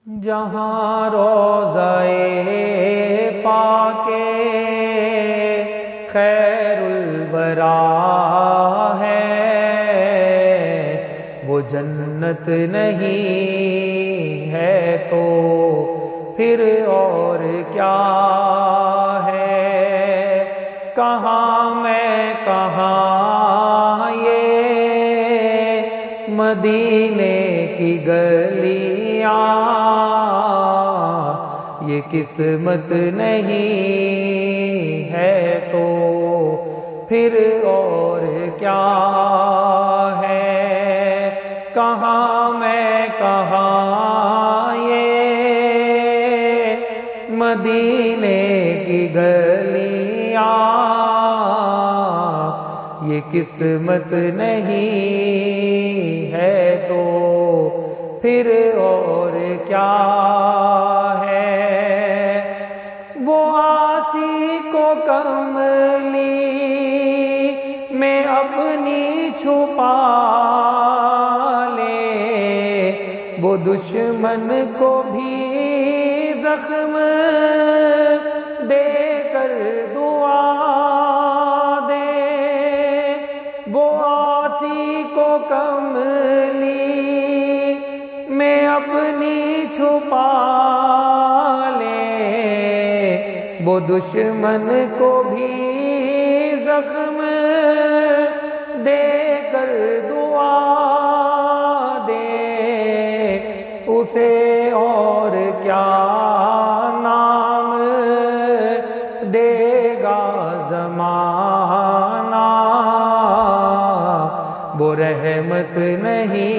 جہاں روضہ پاک خیر الورا ہے وہ جنت نہیں ہے تو پھر اور کیا ہے؟ کہاں میں کہاں یہ مدینے کی گلیاں، یہ قسمت نہیں ہے تو پھر اور کیا ہے؟ کہاں میں کہاں یہ مدینے کی گلیاں، یہ قسمت نہیں ہے تو پھر اور کیا ہے؟ وہ عاصی کو کملی میں اپنی چھپا لے، وہ دشمن کو بھی زخم دے کر دعا دے، وہ عاصی کو کملی میں اپنی چھپا لے، وہ دشمن کو بھی زخم دے کر دعا دے، اسے اور کیا نام دے گا زمانہ؟ وہ رحمت نہیں